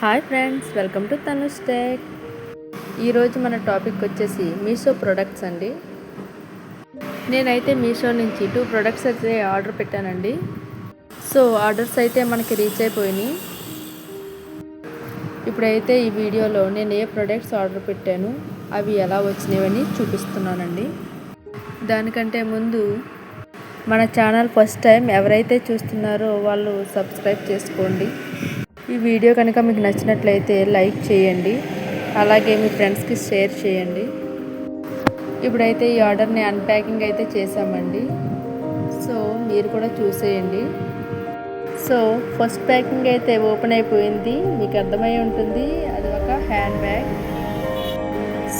Hi friends, welcome to Tanu's tech. ఈరోజు మన topic వచ్చేసి మీషో ప్రొడక్ట్స్ అండి. నేనైతే మీషో నుంచి 2 ప్రొడక్ట్స్ అయితే ఆర్డర్ పెట్టానండి. సో ఆర్డర్స్ అయితే మనకి రీచ్ అయిపోయినాయి. ఇప్పుడైతే ఈ వీడియోలో నేను ఏ ప్రొడక్ట్స్ ఆర్డర్ పెట్టాను, అవి ఎలా వచ్చినాయని చూపిస్తున్నానండి. దానికంటే ముందు మన ఛానల్ ఫస్ట్ టైం ఎవరైతే చూస్తున్నారో వాళ్ళు సబ్స్క్రైబ్ చేసుకోండి. ఈ వీడియో కనుక మీకు నచ్చినట్లయితే లైక్ చేయండి, అలాగే మీ ఫ్రెండ్స్కి షేర్ చేయండి. ఇప్పుడైతే ఈ ఆర్డర్ని అన్ప్యాకింగ్ అయితే చేసామండి. సో మీరు కూడా చూసేయండి. సో ఫస్ట్ ప్యాకింగ్ అయితే ఓపెన్ అయిపోయింది, మీకు అర్థమై ఉంటుంది. అది ఒక హ్యాండ్ బ్యాగ్.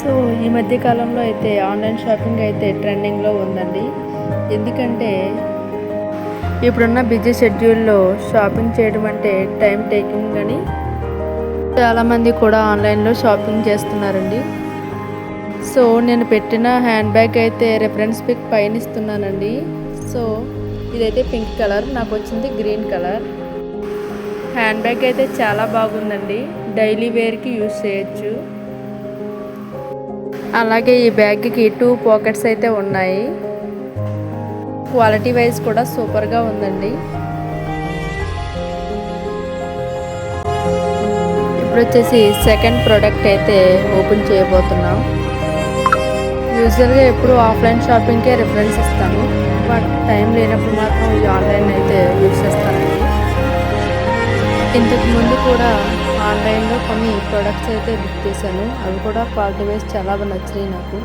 సో ఈ మధ్య కాలంలో అయితే ఆన్లైన్ షాపింగ్ అయితే ట్రెండింగ్లో ఉందండి. ఎందుకంటే ఇప్పుడున్న బిజీ షెడ్యూల్లో షాపింగ్ చేయడం అంటే టైం టేకింగ్ అని చాలామంది కూడా ఆన్లైన్లో షాపింగ్ చేస్తున్నారండి. సో నేను పెట్టిన హ్యాండ్ బ్యాగ్ అయితే రెఫరెన్స్ పిక్ పైన ఇస్తున్నానండి. సో ఇదైతే పింక్ కలర్, నాకు వచ్చింది గ్రీన్ కలర్. హ్యాండ్ బ్యాగ్ అయితే చాలా బాగుందండి, డైలీ వేర్కి యూజ్ చేయొచ్చు. అలాగే ఈ బ్యాగ్కి 2 పాకెట్స్ అయితే ఉన్నాయి. క్వాలిటీ వైజ్ కూడా సూపర్గా ఉందండి. ఇప్పుడు వచ్చేసి సెకండ్ ప్రోడక్ట్ అయితే ఓపెన్ చేయబోతున్నాం. యూజువల్గా ఎప్పుడు ఆఫ్లైన్ షాపింగ్కే రిఫరెన్స్ ఇస్తాను, బట్ టైం లేనప్పుడు మాత్రం ఈ ఆన్లైన్ అయితే యూజ్ చేస్తానండి. ఇంతకు ముందు కూడా ఆన్లైన్లో కొన్ని ప్రొడక్ట్స్ అయితే బుక్ చేశాను, అవి కూడా క్వాలిటీ వైజ్ చాలా బాగా నచ్చినాయి నాకు.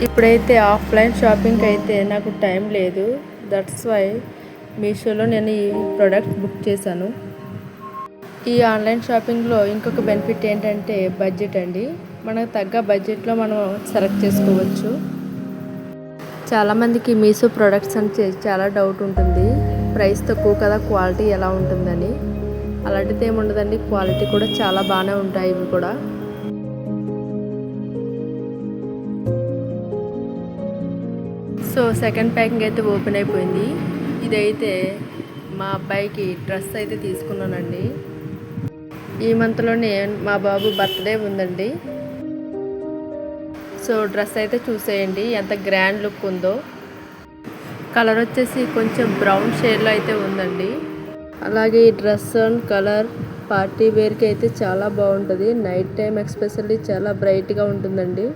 ఇప్పుడైతే ఆఫ్లైన్ షాపింగ్ అయితే నాకు టైం లేదు, దట్స్ వై మీషోలో నేను ఈ ప్రోడక్ట్ బుక్ చేశాను. ఈ ఆన్లైన్ షాపింగ్లో ఇంకొక బెనిఫిట్ ఏంటంటే బడ్జెట్ అండి. మనకు తగ్గ బడ్జెట్లో మనం సెలెక్ట్ చేసుకోవచ్చు. చాలామందికి మీషో ప్రొడక్ట్స్ అంటే చాలా డౌట్ ఉంటుంది, ప్రైస్ తక్కువ కదా క్వాలిటీ ఎలా ఉంటుందని. అలాంటిది ఏమి ఉండదండి, క్వాలిటీ కూడా చాలా బాగానే ఉంటాయి ఇవి కూడా. సో సెకండ్ ప్యాకింగ్ అయితే ఓపెన్ అయిపోయింది. ఇదైతే మా అబ్బాయికి డ్రెస్ అయితే తీసుకున్నానండి. ఈ మంత్లోనే మా బాబు బర్త్డే ఉందండి. సో డ్రెస్ అయితే చూసేయండి ఎంత గ్రాండ్ లుక్ ఉందో. కలర్ వచ్చేసి కొంచెం బ్రౌన్ షేడ్లో అయితే ఉందండి. అలాగే ఈ డ్రెస్ అండ్ కలర్ పార్టీ వేర్కి అయితే చాలా బాగుంటుంది. నైట్ టైం ఎస్పెషల్లీ చాలా బ్రైట్గా ఉంటుందండి.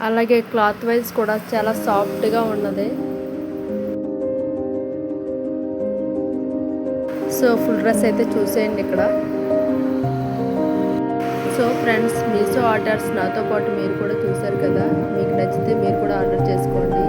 అలాగే క్లాత్ వైజ్ కూడా చాలా సాఫ్ట్గా ఉన్నది. సో ఫుల్ డ్రెస్ అయితే చూసేయండి ఇక్కడ. సో ఫ్రెండ్స్, మీషో ఆర్డర్స్ నాతో పాటు మీరు కూడా చూసారు కదా, మీకు నచ్చితే మీరు కూడా ఆర్డర్ చేసుకోండి.